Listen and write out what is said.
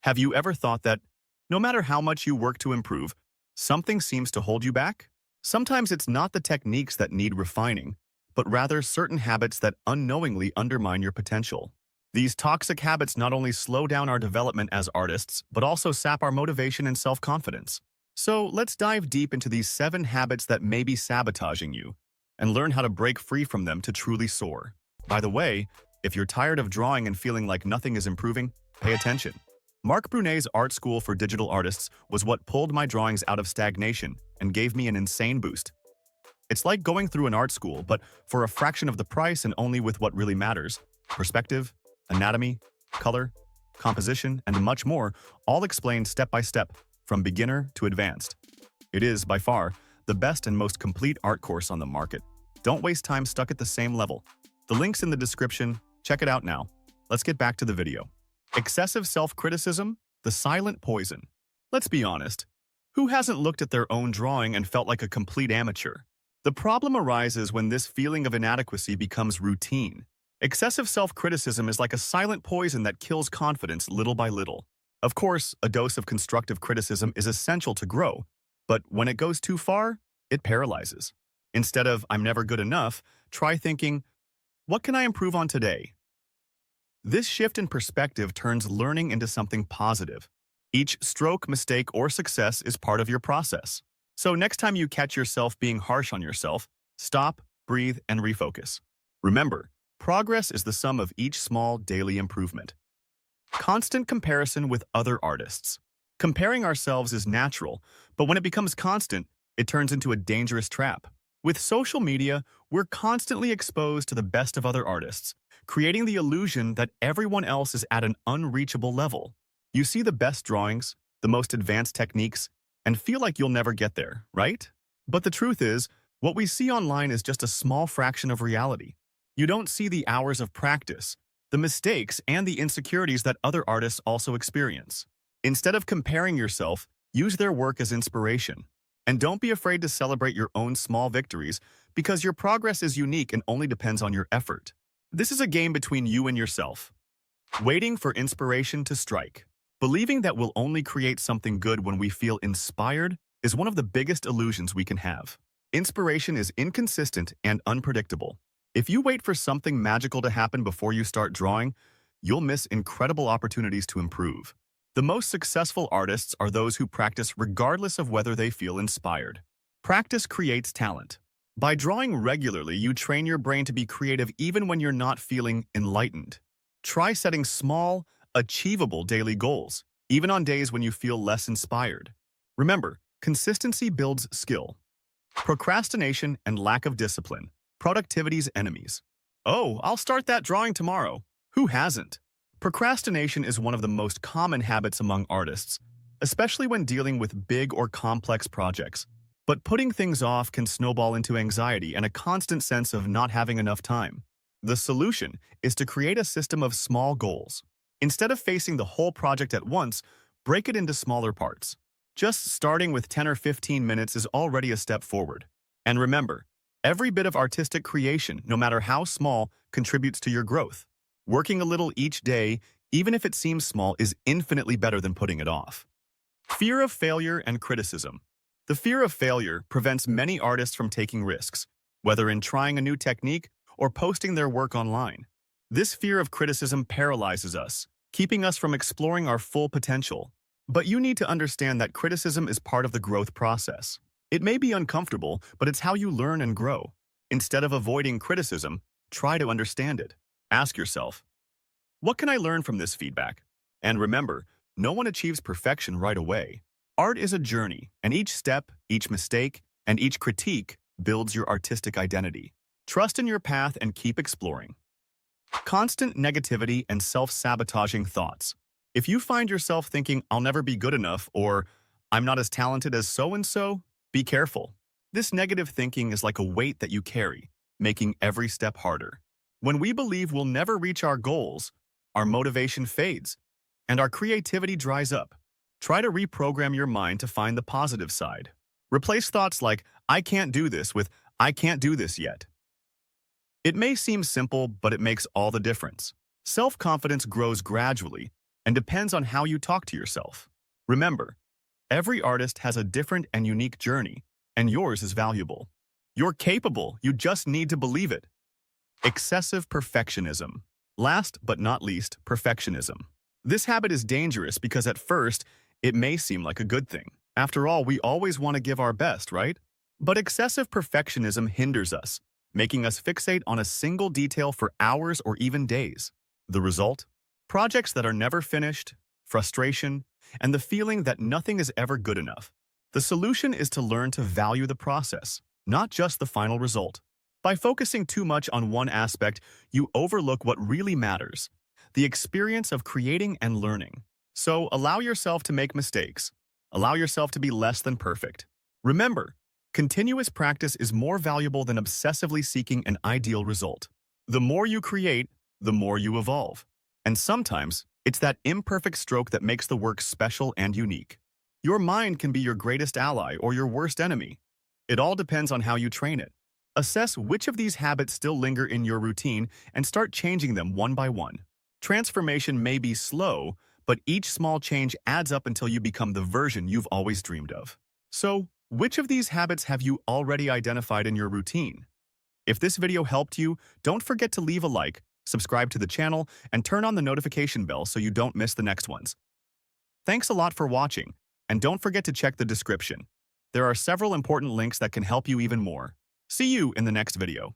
Have you ever thought that no matter how much you work to improve, something seems to hold you back? Sometimes it's not the techniques that need refining, but rather certain habits that unknowingly undermine your potential. These toxic habits not only slow down our development as artists, but also sap our motivation and self-confidence. So let's dive deep into these 7 habits that may be sabotaging you and learn how to break free from them to truly soar. By the way, if you're tired of drawing and feeling like nothing is improving, pay attention. Marc Brunet's art school for digital artists was what pulled my drawings out of stagnation and gave me an insane boost. It's like going through an art school, but for a fraction of the price and only with what really matters: perspective, anatomy, color, composition, and much more, all explained step by step, from beginner to advanced. It is, by far, the best and most complete art course on the market. Don't waste time stuck at the same level. The link's in the description. Check it out now. Let's get back to the video. Excessive self-criticism, the silent poison. Let's be honest. Who hasn't looked at their own drawing and felt like a complete amateur? The problem arises when this feeling of inadequacy becomes routine. Excessive self-criticism is like a silent poison that kills confidence little by little. Of course, a dose of constructive criticism is essential to grow, but when it goes too far, it paralyzes. Instead of "I'm never good enough," try thinking, "What can I improve on today?" This shift in perspective turns learning into something positive. Each stroke, mistake, or success is part of your process. So next time you catch yourself being harsh on yourself, stop, breathe, and refocus. Remember, progress is the sum of each small daily improvement. Constant comparison with other artists. Comparing ourselves is natural, but when it becomes constant, it turns into a dangerous trap. With social media, we're constantly exposed to the best of other artists, creating the illusion that everyone else is at an unreachable level. You see the best drawings, the most advanced techniques, and feel like you'll never get there, right? But the truth is, what we see online is just a small fraction of reality. You don't see the hours of practice, the mistakes, and the insecurities that other artists also experience. Instead of comparing yourself, use their work as inspiration. And don't be afraid to celebrate your own small victories, because your progress is unique and only depends on your effort. This is a game between you and yourself. Waiting for inspiration to strike. Believing that we'll only create something good when we feel inspired is one of the biggest illusions we can have. Inspiration is inconsistent and unpredictable. If you wait for something magical to happen before you start drawing, you'll miss incredible opportunities to improve. The most successful artists are those who practice regardless of whether they feel inspired. Practice creates talent. By drawing regularly, you train your brain to be creative even when you're not feeling enlightened. Try setting small, achievable daily goals, even on days when you feel less inspired. Remember, consistency builds skill. Procrastination and lack of discipline. Productivity's enemies. Oh, I'll start that drawing tomorrow. Who hasn't? Procrastination is one of the most common habits among artists, especially when dealing with big or complex projects. But putting things off can snowball into anxiety and a constant sense of not having enough time. The solution is to create a system of small goals. Instead of facing the whole project at once, break it into smaller parts. Just starting with 10 or 15 minutes is already a step forward. And remember, every bit of artistic creation, no matter how small, contributes to your growth. Working a little each day, even if it seems small, is infinitely better than putting it off. Fear of failure and criticism. The fear of failure prevents many artists from taking risks, whether in trying a new technique or posting their work online. This fear of criticism paralyzes us, keeping us from exploring our full potential. But you need to understand that criticism is part of the growth process. It may be uncomfortable, but it's how you learn and grow. Instead of avoiding criticism, try to understand it. Ask yourself, what can I learn from this feedback? And remember, no one achieves perfection right away. Art is a journey, and each step, each mistake, and each critique builds your artistic identity. Trust in your path and keep exploring. Constant negativity and self-sabotaging thoughts. If you find yourself thinking, "I'll never be good enough," or "I'm not as talented as so-and-so," be careful. This negative thinking is like a weight that you carry, making every step harder. When we believe we'll never reach our goals, our motivation fades, and our creativity dries up. Try to reprogram your mind to find the positive side. Replace thoughts like, "I can't do this," with, "I can't do this yet." It may seem simple, but it makes all the difference. Self-confidence grows gradually, and depends on how you talk to yourself. Remember, every artist has a different and unique journey, and yours is valuable. You're capable, you just need to believe it. Excessive perfectionism. Last but not least, perfectionism. This habit is dangerous because at first, it may seem like a good thing. After all, we always want to give our best, right? But excessive perfectionism hinders us, making us fixate on a single detail for hours or even days. The result? Projects that are never finished, frustration, and the feeling that nothing is ever good enough. The solution is to learn to value the process, not just the final result. By focusing too much on one aspect, you overlook what really matters, the experience of creating and learning. So allow yourself to make mistakes. Allow yourself to be less than perfect. Remember, continuous practice is more valuable than obsessively seeking an ideal result. The more you create, the more you evolve. And sometimes, it's that imperfect stroke that makes the work special and unique. Your mind can be your greatest ally or your worst enemy. It all depends on how you train it. Assess which of these habits still linger in your routine and start changing them one by one. Transformation may be slow, but each small change adds up until you become the version you've always dreamed of. So, which of these habits have you already identified in your routine? If this video helped you, don't forget to leave a like, subscribe to the channel, and turn on the notification bell so you don't miss the next ones. Thanks a lot for watching, and don't forget to check the description. There are several important links that can help you even more. See you in the next video.